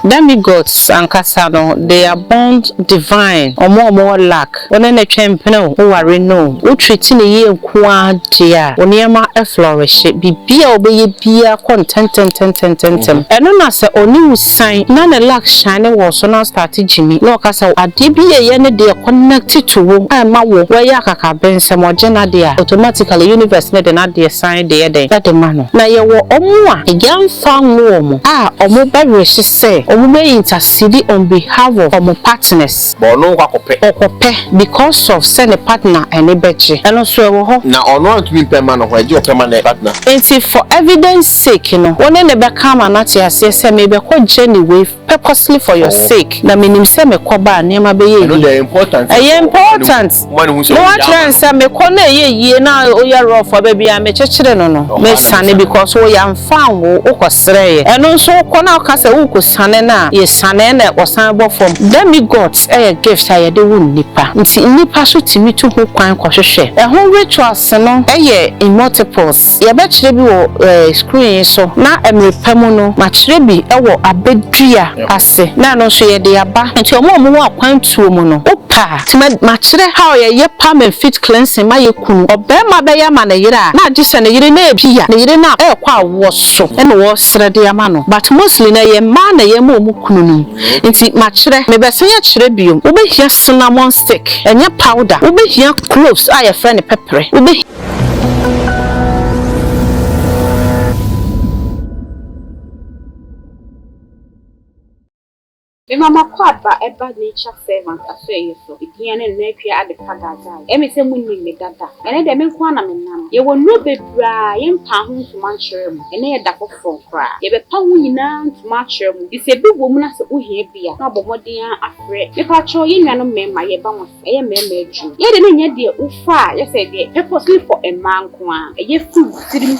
Demigods and Casano, they are born divine or more lack. When any champion who are no, who treating a year quantia, when Yama a flourish, be beer beer content. And on us only sign none a lack shining was on our started Jimmy. No, Casa, a DBA yen dear connected to my where Yakaka Ben some more Jenna dear automatically universe made an idea sign the day that the man. Now you were a young farm woman. Or more beverage say. We may intercede on behalf of our partners. Because of send a partner and a betche. And also, now, or not to be permanent, where your permanent partner. And for evidence sake, one in the backcam and not your say, maybe a journey with purposely for your sake. The minimum semi coba near my baby. The important. No, I try and say, me corner ye now, oh, you're off for baby. I'm a children no. Miss Sunny because we am found or say, and also corner cast a wook sanena. Yes, sanena or sample from demigods, gifts I do nipa. Nipa so to me to who quite cautious. A whole ritual sanon, in multiples. Ye bet you screen so now I'm repamono, much rebi, a bedria. I say, now no so ye dear back into a more point to mono. Opa, to match how ye palm and fit cleansing my yakun or bear my bear man a year, not just an a year name here, neither now air quite was so and was dear mano, but mostly a man a yemo mukunum. It's match maybe say a trebium, will be here cinnamon stick and your powder, will be here cloves, I a friend pepper, will be. Mama kwaba eba nature servant afeye so idiane na at the kagaza emi se munni me dada ene de me kwa na me nam ye wo no bebra ye mpa ho so man kyerɛ mu ene ye da foforo kra ye be pa ho nyina ntoma kyerɛ mu ise bi wo mu na se ohia bia na bomoden afre me pa cho ye nwa no mema ye ba mo ye mema adwu ye de ne nya de ufa ye se de purposely for a man ko a ye fu tirim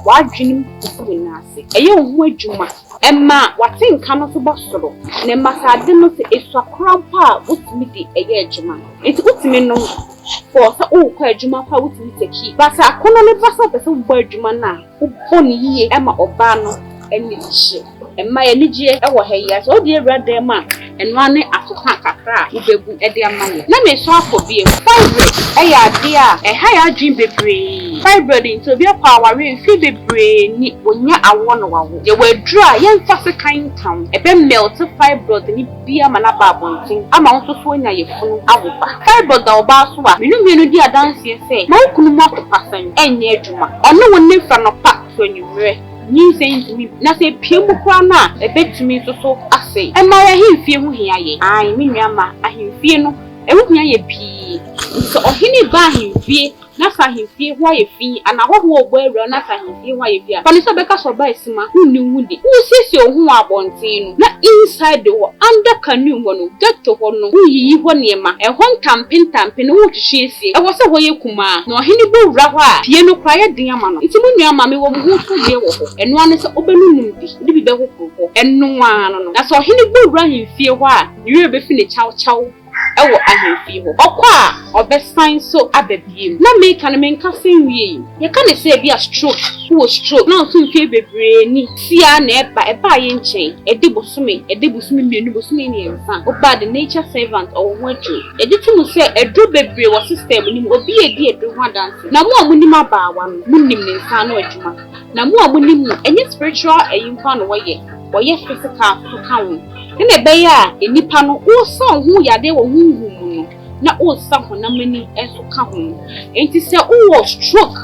wadwenim kufu na ase ye ho adwuma Emma, what in cannot bosolo? Nemasa didn't say it's a crampa, what me the a juma. It's what me no for so juma with me take key. But I couldn't pass up a word jumana, who pony Emma Obano and Niche. And my energy, our hair, so dear red dear man, and running after Hakaka, who be at their money. Let me shop for being fibrate, dear, a higher dream be free. Fibrating to be a power, feel the brain, when you are one. You were dry, young fast kind town, a ben melted fibroid, and it be a manaba thing. I'm also so in a phone. Fibroid, the Baswa, you know, dear dancing say, no could not pass and near Juma, or no one live from a pack when you were. You saying to me, na say piemu kwana, a bit to me so I say. And my him fear who here, I mean, Yama, I him fear no, and who here be. So, or he buy him fear, not for him fear why you fee, and I hope wear run after him fear why you fear. But it's a becker so by Sima, who knew who says you who are born saying, not inside the war, under canoe one, get to one, who ye one yama, and one tampin, who she say. I was a way kuma, no hinnible rawa, piano quiet diamond. It's a moon mammy who to and one is open to be the and no one. That's all hinnible run in fear why you ever finish chow. Ewo ahemfie ho okwa obesan so ababiem na make an men kasen wie ye ka ne say bia stroke wo stroke na so mfie bebre ni sia na eba ye nchen edebosome mienu bosome ni enfa oba the nature servant or wonju ejitum say edu bebre wo system ni obi edi edu ho dance na mo amunim abaawa no munim ne nsa no adwuma na mo amunim enye spiritual eyimfa no woye physical so kan ene be ya enipa no wo son hu yade wo hu na wo san ho na mani enso ka ho enti se wo stroke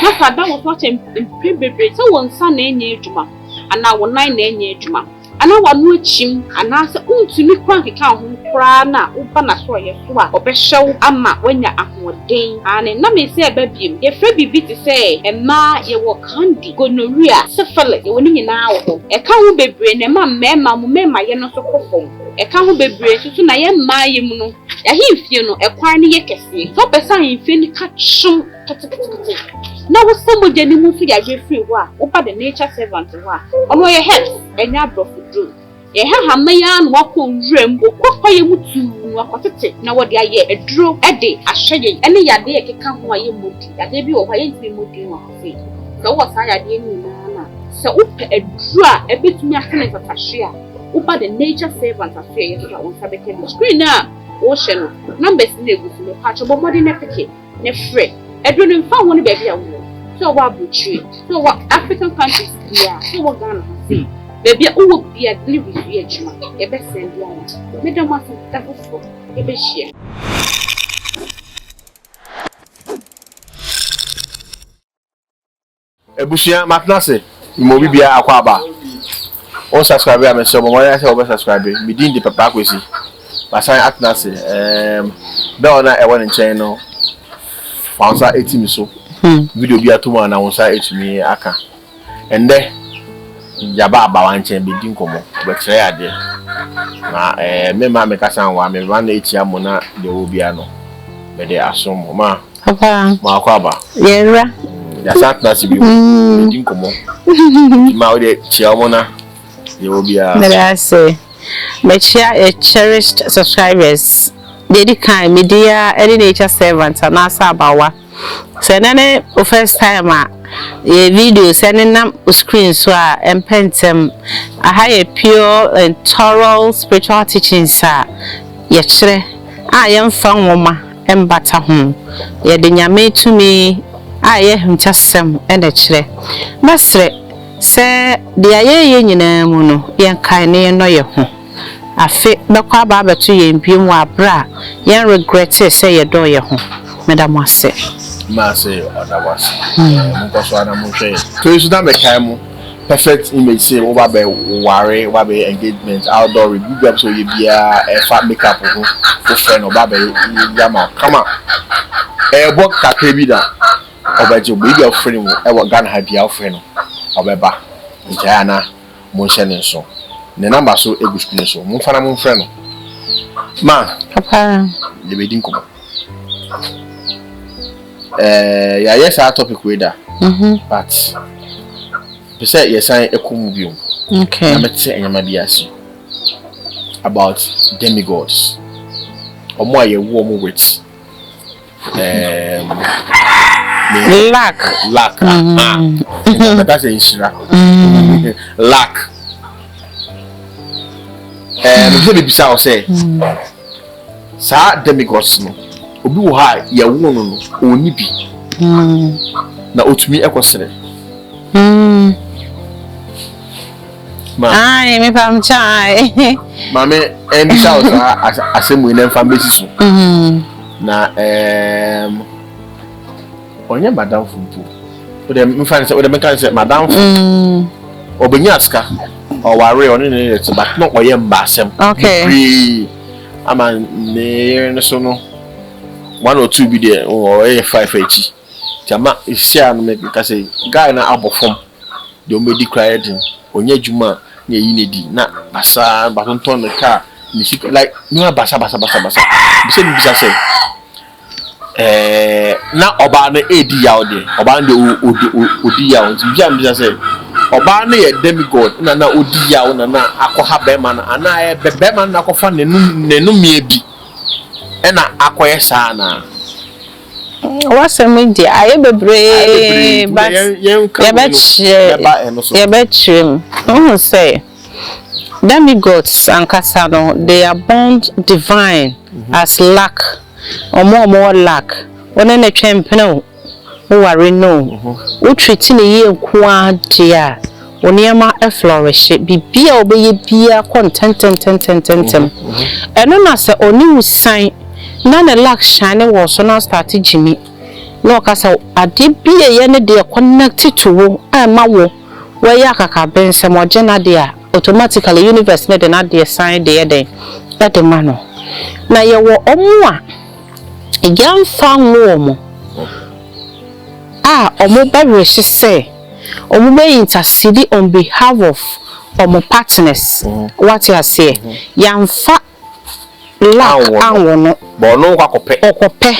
na sada wo so che mpebebe se wo nsa na enye adwuma ana wo nan na enye adwuma ana wa no achim ana se untumi kwa keka ho kra na wo ba na so ye so a obehyew ama wanya ahoden ane na me se eba biem ye fra bibi ti se ema ye wo kandi gonorrhea syphilis ye woni nyina wo e ka ho bebre na ma mema mo mema ye no so kofom e ka ho bebre tutu na ye ma ye mu no ya himfie no e kwan ne ye kese so pesa himfie ni ka chum kete na wo somo je ni mu so ya je free wo a wo pa the nature servant wo a ono ye health enya brofudu ye ha maya no wako nwrem okwa ye mutu akotete na wo de aye eduro ede ahye ene yade ye keka ho aye modi yade bi wo ha ye ntimi modi wo afi so wo sa yade ni na so wo pe eduro a ebetumi asene tatahye a Upa the nature servant affair yesterday on Sabbath screen now. Ocean numbers neighbors in the patch of body nepeke, ne free. Edwin found one baby a woman. So what butchery? So what African countries here? So what Ghana see? Baby, who will be a delivery agent? A best send one. Madam was that for a bit share. Ebusia Matnase, Mobi Bia Aquaba. On subscribe, I'm so when I say over subscribe, within the Papa Kwasi. Basan Atnase, Bella, I want in channel. Found 80 so. Video be a 2 man, I was 8 me, Aka. And then Yaba Bawanche be Dinkomo, but say I did. Me mamma Cassan, one may run 8 Yamona, the Ubiano. But they are some ma. Papa. Makwaba. Yera. That's not Nasi. Dinkomo. Maude Chiamona. You will be a say. Make sure a cherished subscribers. They decline media any nature servants and Nasa Bawa. Send any first time a video sending them screen so and pentem. I have a pure and thorough spiritual teaching, sir. Yet, I am found woman and butter home. Yet, the yame to me. I am just some and a chere. Master, say, the aye nyina mu no, yan kan ne no ye ho. Afe, bekwa ba beto ye mpiem wa bra, yan regret say ye do ye ho. Madam Wase. Mase, other was. Mukoswa na munche. So you should not make time. Perfect image say over be worry, wabe engagement, outdoor review so you be a fat makeup for friend or babe yama. Come on. Work kakebida. Obaje we be friend e wo Ghana ha bia friend obeba ntiana mo hye so ne number so egu screen so mo fana mo friend ma papa de be din ko ya yes our topic we da but be say yes I ekomu bi okay na meti enyama bi asi about demigods omo aye wo mo wit lack. That's a Ishra. Lack. Maybe Bisa say, Sir Demigods, no, Obu high, ya woman, or nippy. Now, to me, I was saying, I am a chai. Mamma, and this house, I say, we never found basis. Now, onye madam funtu o dem mfa say o dem kan say madam obenyaska o ware oni ne te but no oye mbasem okay ama ne so no 1 or 2 bi there o oye 5 echi chama isia no me ka say guy na abofom de o me di cry din onye djuma na yi ne di na basa batonton ne ka ni like no basa bi say say na oba na edi ya ode oba na odi ya odi bia mbia say oba na ye demigod na odi ya na akọha be ma na ana e be ma na akọfa nenu mie bi e na akoye sa na wasem ndi aye bebre but ye be chim who say demigods and kasano they are born divine as lack or more lack when a champion who are no who treat in a year qua dear when yama a flourish be obey beer content and no master or new sign none a lack shining was so now started Jimmy no castle I did be a yenny dear connected to my wo where yakaka ben some more jenna dear automatically universe net and not dear sign dear day that the man now you were on young found warm. Omo beverage say, Omo be intercede on behalf of Omo partners. What you say? Young fat lack and bono wakope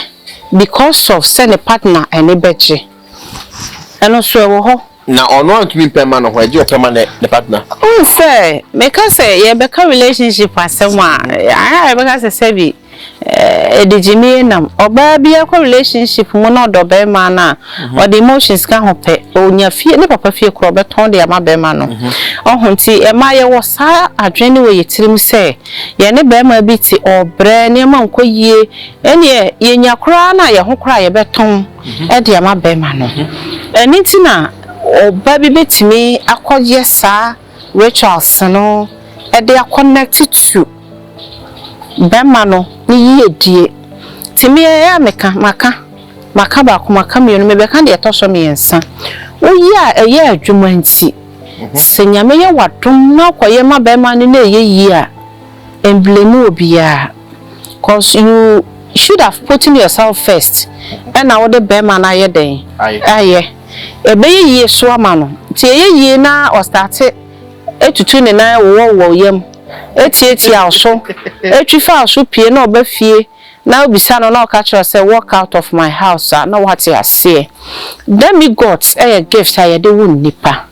because of send a partner and a beche. And also, now on one to be permanent where you permanent the partner. Oh, say, make us say, yeah, because relationship was someone. I because I say, edijimi nam oba bia ko relationship mu na odo be ma na o the emotions ka hope onya fie ne papa fie kro beton de ama be ma no ohunti e ma ye wo sa adwene we yetirim se ye ne be ma bi ti obre ne ma nkoyie ene ye nya kra na ye ho kra ye beton e de ama be ma no eni ti na oba bi betimi akoye sa rituals no e de connect to bema no ni yedie timi ya meka maka ba ko maka me no me be ka de etoso me yensa oyi a eye adwuma nti senyame ye wadom na koye ma bema no na eyeyi a emblem obia cause you should have put yourself first and now the bema na ye den aye ebeyi so ama no ti eyeyi na o start etutu ne na wo yam eti also etwifa aso pie na obafie na obisa no na okacho say walk out of my house na what you say Demigod gift aye de won nipa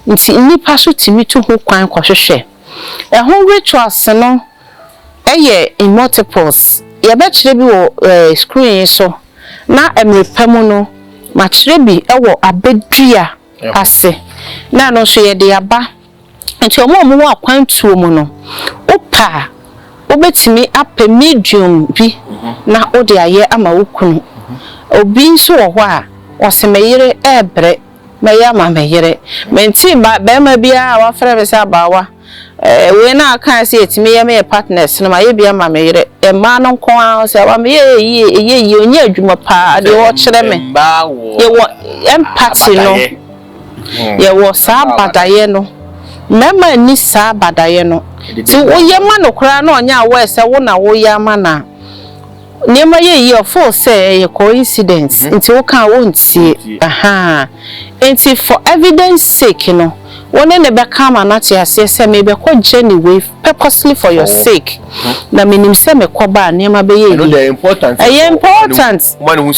nti nipa so timi tu ho kwan kohwehwe ho rituals no in multiples ye be kire bi wo screen so na emrepam no ma kire bi wo abedua ase na no so ye de aba nti omo wa kwantuo mu no opa obetimi apɛ medium bi na ode aye ama wokunu obi nso wo ho a osemeyire ebre meya ma meyire menti ba ma bia wa frɛ me sa bawa we na aka se etimi ye me partners no ma ye bia ma meyire e ma no nko a se wa me ye onye adwuma pa de wo kyerɛ me ye wo empathy no ye wo sa badaye no mema ni sa badaye no ti wo ye ma no kra na onya wo ese wo na wo ya ma na nema ye of say coincidence nti wo kan wo ntie nti for evidence sake no wona ne be kama na tia se me be ko journey way purposely for your sake na minim se me ko ba nema be ye important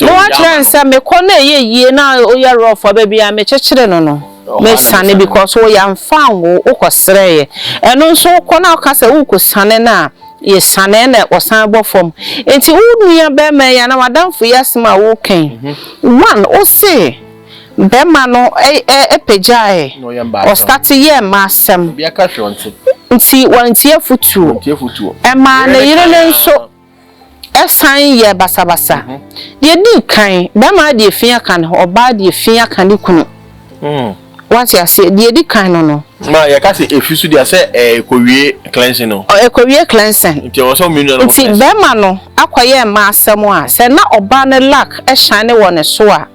no wa try say me ko na ye na o ya rough ba bia me chekere no me sane because wo ya mfa wo ukosreye eno nso ko na ka se wo ko sane na ye sane na osan bofom enti unu ya be me ya na wadamfo yasma wo kan one o se be ma no epejae o start ye ma asem bia ka hwonte nti wantie futuo e ma na yire ne nso esan ye basabasa ye di kan be ma de fia kan oba de fia kan ni kunu what you say the kan no ma ya ka say efisu dia say ekowie cleansing no ekowie cleansing nti o so minu no nti be ma no akoye ma asem a say na oba ne lack e shine won so a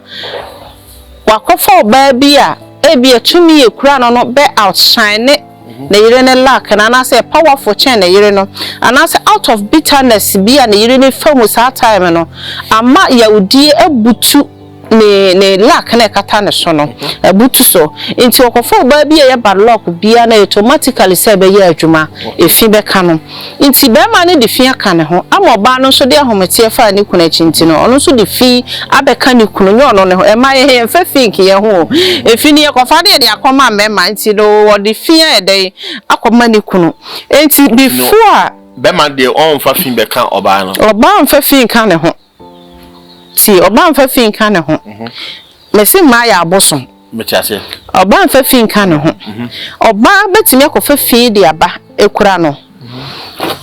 wakofo oba bi a ebi etumi ekura no be outshine na yire ne lack na na say powerful chain na yire no and say out of bitterness bi a na yire ne famu sa time no ama ya odi ebutu ne lack na kata ne so no ebutu so nti okofo ba bia ye bad luck bia na automatically say be ye adwuma efi be ka no nti be ma ne de fi aka ne ho ama ba no so de ahomete fa ne kuna chinti no ono so de fi abeka ne kunu ne ono ne ho e ma ye fa think ye ho efi ne kofa de akoma mema nti no wo de fi e de akoma ne kunu nti before be ma de on fa fi be ka oba no oba on fa fi ka ne ho ti oba mfa fin ka ne ho mesi ma ya abosom mechiase oba mfa fin ka ne ho oba betimi akofa fin de aba ekura no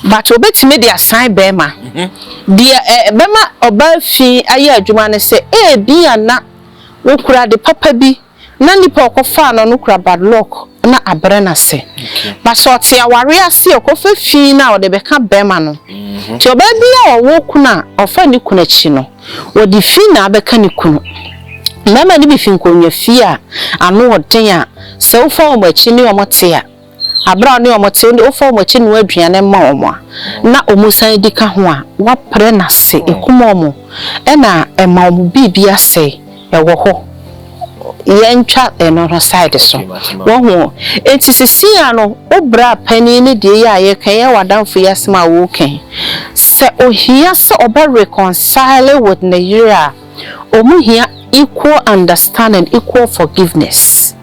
but obetimi de asan be ma de be ma oba fin aye adwuma ne se bia na wokura de papa bi na nipa okofa no kura bad luck na abre na se but so ti aware ase okofa fin na ode be ka be ma no ti oba bia wo kuna ofa ni kuna chi no wodi fi na abeka ni kunu mama ni bi fi nkonwa fi a anu odin a se wo fa omachi ni omote a abra ni omote wo fa omachi ni aduane ma omo na omusan di ka ho a wa pre na se ekuma omo e na ema omo bibia se e wo ho yentwa eno side so wo ho enti sisi ano obra pani ni de ya ye kan ya wadamfo yasma wo kan se ohia se oba reconcile with Nigeria omuhia equal understanding equal forgiveness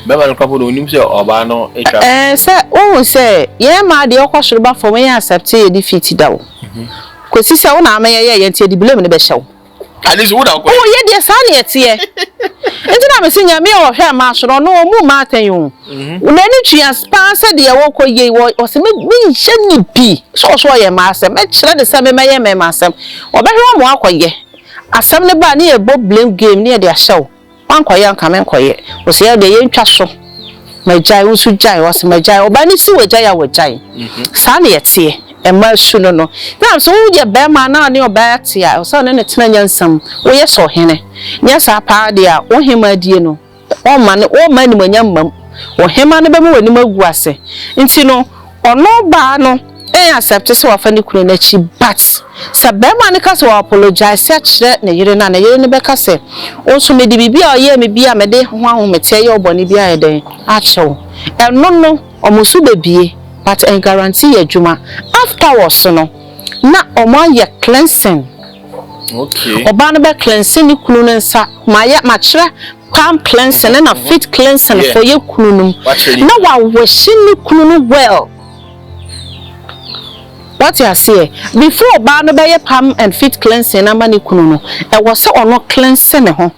Bema no couple no nim say oba no etwa. Say oh say ye ma de okosoro ba for me accept ye defeat da wo. Kwasi say wo na ama ye ntie di blame ne be hyew. At least wo da ko. Oh ye de sa na ye. Enti na me se nyame o hwe ma soro no mu ma atanyo. Una ni twa spa se de wo koye wo se me hye ni bi. So ye ma asem me kire de se me ye me ma asem. Obehwe mo akoye. Asem ne ba ne ye bo blame game ne de ahyew. Wankoye anka me nkoye. Wo se ye de ye ntwa so. Majai unsu jai was majai obani si wajai ya wajai. Sa na ye tie. Ema su no no na so wo ye be ma na ne oba tia so na ne tena nyansam wo ye so hene nya sa pa de a wo hema die no o ma ni manyam mam wo hema ne be mo wani magu ase nti no ono ba no accept so wa fa ni kunu na chi but sa be ma ne ka so apologize a kire na yire ne be ka se o so me di bibia o ye me bia me de ho ahomete ye obone bia ye den a chew no omusu bebie but I guarantee you juma afterwards no na omo ye cleansing. Okay. Oba no be cleansing ni kunu nsa ma kire palm cleansing na feet cleansing for ye kunu na wa wash ni kunu well. What you say before oba no be ye palm and feet cleansing na mani kunu no e was say ono cleansing ho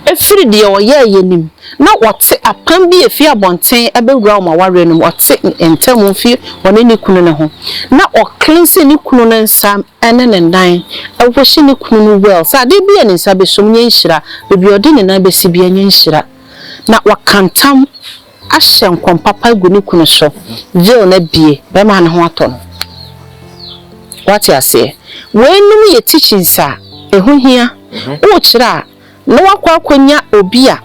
efiri de o ye nim na wote apam bi efi abonten ebewura ma ware no wote entamu fi woni ni kunu ne ho na o cleanse ni kunu ne nsam ene ne ndan ewohye ni kunu no well sa de bi ene nsa be som nyenhira bebi odi ne na be si bi nyenhira na wakantam ahye nkom papa gu ni kunu so veil na bie be ma ne ho ato no. What you say wenum ye teaching sa ehu hia o kira na wakwa akonya obi a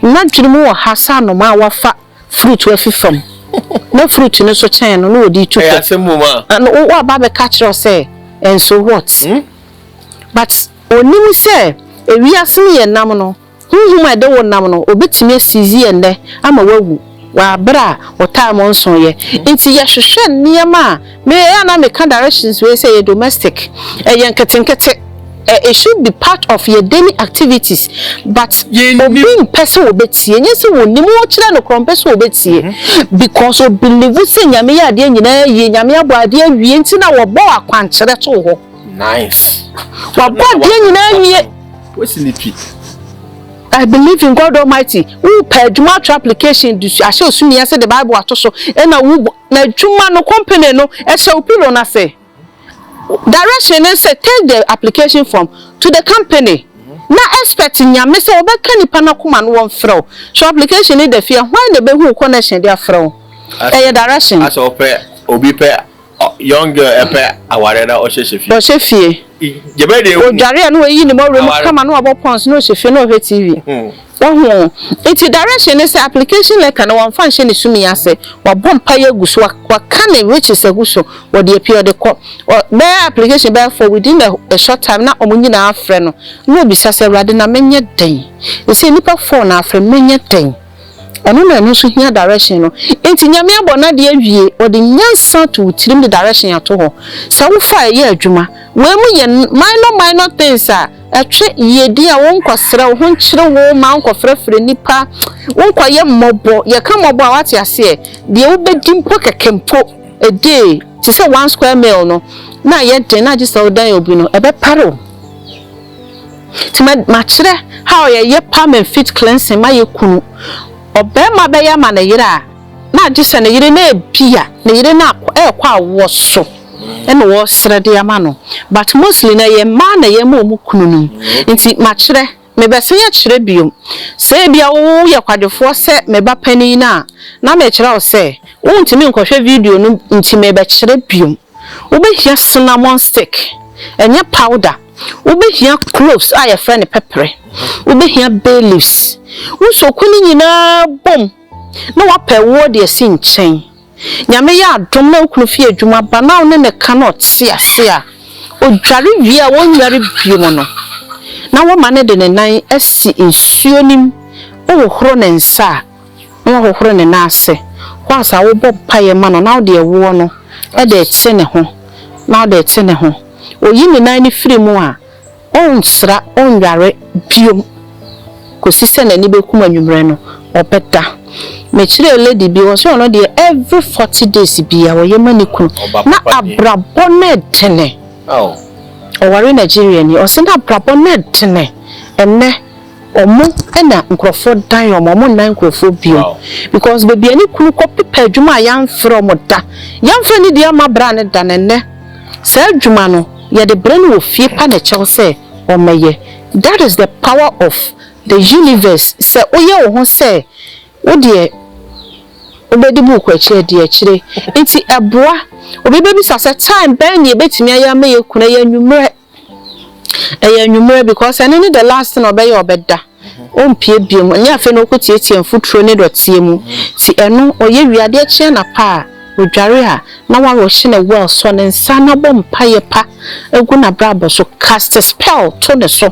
na dwirimu wo hasa no ma wafa fruit wa fifam na fruit no so chen no odi tuko asemu ma and wo ba be catch you say and so what but onim say ewiase ye nam no huhum ade wo nam no obetimi asizi ende ama wawu wa bra o time onso ye enti ye hwehwe niam me ya na me can directions we say domestic ye nketenkete it should be part of your daily activities but being person obetie nyese woni mo kire no krom person obetie because o believe say nyame ya de nyina ye nyame abo ade awie enti na wo bo akwankere to ho nice wo bo de nyina awie what's in it. I believe in God Almighty. Who pay juma application do I show sumi say the Bible atoso e na wo na juma no company no e show pilo na say direction and say take the application form to the company. Na expect nyame say obeka nipa na kuma no won frɛ. So application ni the fear when the be who connection dey frɛ. E direction. As obi pe young girl pe aware na o hye Jebe de o jare no yi ni mo rem kama no abopons no hye no hwe TV. Oho enti direction is application like na one function ni sumi ase wa bompa ya guso wa kan which is aguso wa de appear de call be application be for within a short time na omunyi na afre no no bi sase rade na menye den e se nipa phone na afre menye den ono na no so hia direction no enti nyame abona de awie o de nyansa to tirim the direction ato ho se wo fa ye adwuma we mu ye minor things atwe yedi a won kwasra wo nkyere wo ma nkofrefre nipa won kwaye mmobo ye ka mmobo a wate ase de wo bedi mpo kekempo a day ti say 1 square mile no na ye den na gisa odan obi no ebe paro ti ma kire how ye palm and feet cleansing ma ye kunu obema be ya ma na yire a na gisa na yire na ebia na yire na kwa awo so ene wo srede ama no but mostly na ye ma na ye ma mu kununu nti ma kire me be se ye kire biom se bia wo ye kwadefo se me ba pani na me kire wo se wo ntimi nkohwe video no nti me be kire biom wo be hia cinnamon stick enye powder wo be hia cloves a ye friend pepper wo be hia bay leaves wo so kuni nyina bom na wa pe wo de si nchen nyame ya adom na okunu fie adwuma ba na one ne cannot see ase a odware wi a wonware biom no na wo mane de ne nan asi nsuonim o horo ne nsa wo horo ne na ase kwasa wo bo paye ma no na de ewo no e de tse ne ho na de tse ne ho oyi ne nan ni firi mu a onsra onware biom kosi se na ni be kuma nwumre no obeda me chire lady bi wo so no de every 40 days bia wo yema ni kunu na abrabo na tene o ware Nigeria ni o se na abrabo na tene enne omo ena nkrofo dan omo nan nkrofo bio because baby ani kunu ko pepa adwuma ya mfre omo da ya mfre ni dia ma bra ne da ne sa adwuma no ye de bra no ofie pa na chew se omeye. That is the power of the universe. Se oye wo ho se wo de obedi bu kwa chire de chire enti aboa obi bi sase time ben ye betimi aya ma ye kuna ya nwumre because ene the last thing obey obeda ompie biem nya afa no kotieti amfutro ne dotie mu ti eno oye wiade a chie na pa odware ha na wa ro hye na well so ne nsa na bom paye pa egu na brabo so cast a spell to ne so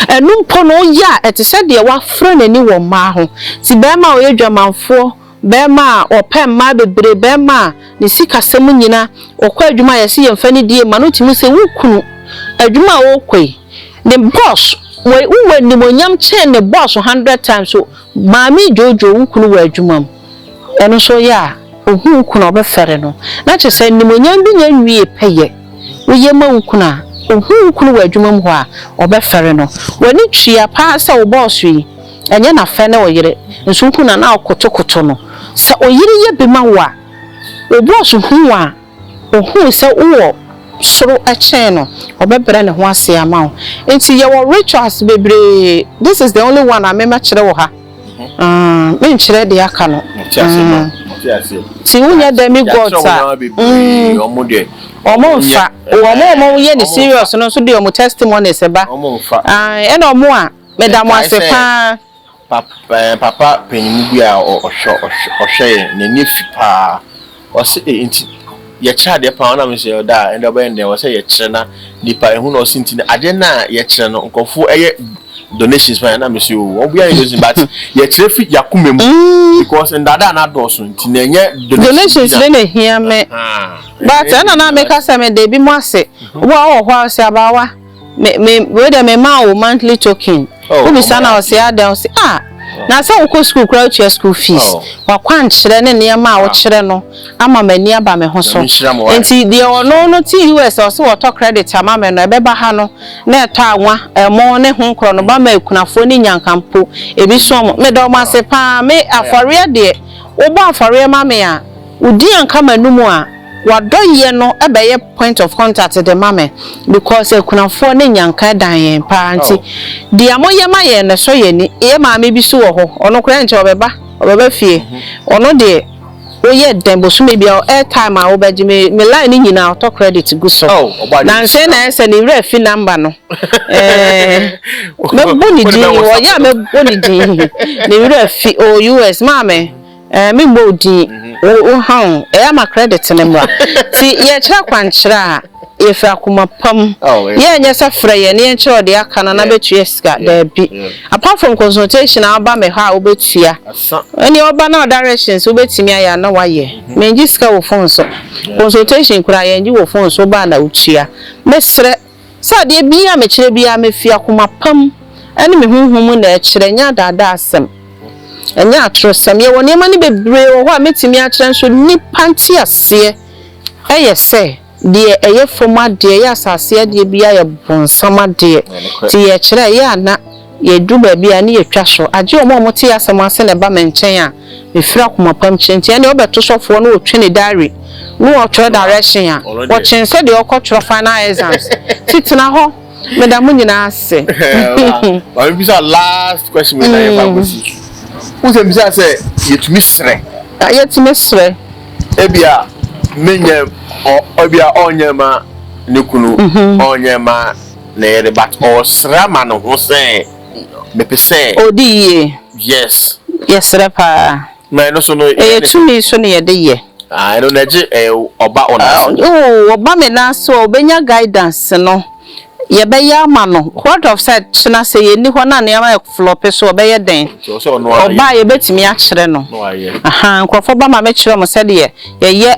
enu mpo no ya etese de wa fro nani wo ma ho ti be ma oye dwamanfo be ma opem ma bebre be ma ne sikasem nyina okwa adwuma yesi yemfa ne die ma no timi se wukunu adwuma wo kwei the boss we ni monyam chen the boss 100 times so maami jojo wukunu wa adwuma eno so ya ohun kuna obefere no na che se ni monyam bi nya nwie peye we yema wukuna ohun kunu wa adwuma mu ho a obefere no wani twia pa se wo boss yi enye na fe na oyire nso kuna na okotokoto no se oyire ye bema wa wo boss hu a ohun se wo soro achen no obebere ne ho ase ama enti ye wo rituals bebre. This is the only one I remember kire wo ha me nkire de aka no ti wunya Demigod omonfa omo ye ni serious no so de omo testimony seba e na omo a medam ase papa penimu bia ohwe ne nefi pa o se enti ye kira de pa na me se da ende oba ende o se ye kire na nipa ehu na o sinti na ade na ye kire no nkofo eye donations by na me se o obi an using but ye kire fi yakumem because ndada na do so nti na enye donations na hia me but na make us me dey bi mo ase wo ho ase abawa me we dey me ma o monthly token obi sana o se ada o se na se wo school crowd to school fees wa kwan kire ne ne ma wo kire no ama mani aba me ho so enti de no ti US o se wo to credit ama me no ebe ba ha no na eto anwa emo ne ho nkro no ba ma ekunafo ni nyankampo ebi so me do ma se pa me afore de wo ba afore ma me a udi anka manumu a wadoye no ebeye point of contact de mame because ekunafo ne nyanka dan yen pa nti di amoye ma ye ne so ye ni e ma me bi so wo ho ono kura nche obeba fie ono de oye den bo so me bia airtime a obaji me line nyina auto credit gu so na nse na ese ni refi number no me boni di wo ya me boni di ni refi o US mame me mbodi o han ma credit ne mwa ti ye kira kwankyira ye fa kuma pam ye nya safra ye ne kira de aka na betua sika da bi apart from consultation aba me ha obetua any oba na directions obetimi aya na waye me ngi sika wo phone so consultation kura ye ngi wo phone so ba na utua mesre sa de bia me kire bia me fia kuma pam ani me hunhum na kire nya dada asem enya atrosam ye woni ma ne bebre wo ho a metimi akire nso ni panti ase eye se de eye foma de ye asase de bia ye bonsama de ti ye kire ye ana ye du ba bia ne ye twaso age omo ti asem ase ne ba menchen a me fira kuma pam chenti ene obeto sofo no otwe ne diary no otwe direction a wo chense de okotro final exams titena ho medamu nyina ase wa bi sa last question me na ye ba Kwasi Uze mbisa se yetumi sre. Yetumi sre. Ebia menye obia onyema ne kunu onyema na yere but o sra ma no ho se me pese. Odi yes. Yes repa. Na no so no yetumi so ne yede ye. I don't know oba ona. Oba me na so obenya guidance no. ye be ya ma no what of said na say ye ni ho na na ya flop so be ye den oba ye betimi a kire no aha nkrofo ba ma me kire mo said ye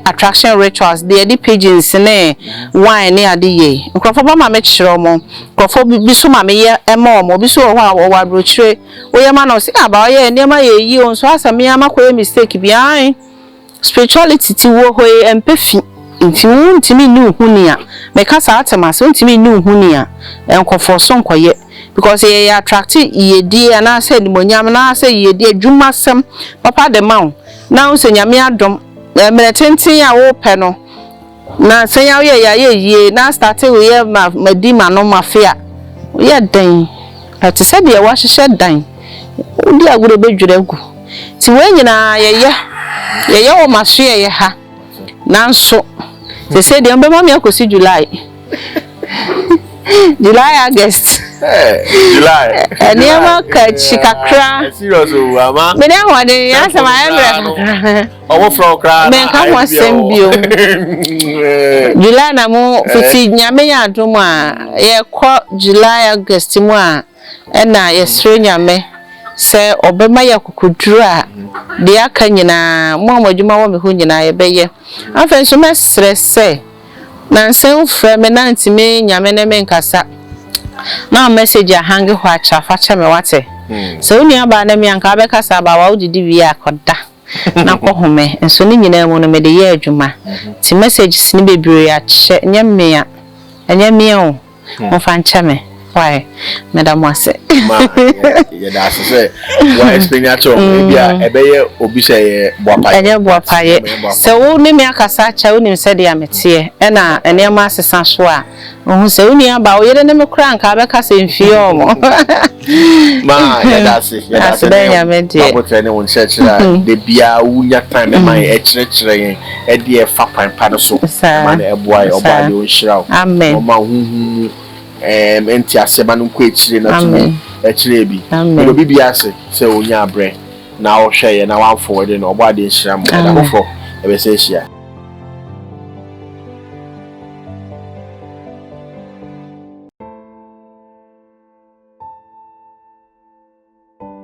attraction rituals the pigeons ne wine ne ade ye nkrofo ba ma me kire mo nkrofo bi so ma me ye ema mo bi so ho a wo wadro kire wo ye ma no se aba ye ne ma ye yi on so asame ya makọ mistake bi an spirituality ti wo ho empefi ntimi ni uhunia me kasa atemase ntimi ni uhunia enkofo so nkoye because ye attract yedi ana say nimonyam na say yedi adwumasem papa de mawo na so nyame adom menetenten ya wo pe no na senya ye na start we ye madima no mafia ye den ati se de wa hyehyɛ dan odi aguro bedwiragu ti we nyina ye wo maso ye ha nanso they say the mbema me akosi July August July eniema ka chikakra serious o ama me na hode ya sama endra owo from kra me ka mo sembio July na mo fiti nyame ya adom a ye kọ July August mu a na ye sre nyame se obema ya kokuduru a de aka nyina mo amadwuma wo me ho nyina ye beye afa so mesre se na nsen frɛ me na ntime nyame ne me nkasa na message a hangi ho acha facha me wate so uni aba na me anka be kasa ba wa udidi wi akoda na ko home nso ni nyina mu no me de ye adwuma ti messages ni bebre a che nyame o mo fa ncha me why madam wase ma ye da se wa explain at all bia ebeye obi say boapaye so wo ni me akasa cha wo ni se de amete e na ene ma asesa so a wo se wo ni aba wo yere ne me kura nka be kasa mfie omo ma ye da se ba ko ne won chechira de bia wunya time ma e chire yen e de fa pan no so ma na eboa e oba de on shiraw o ma hu enti aseba no ko echire na tumi echire bi no bibi ase se onya abre na o hwe ye na wan forward no obo ade nhira mo na mo fo e be se hia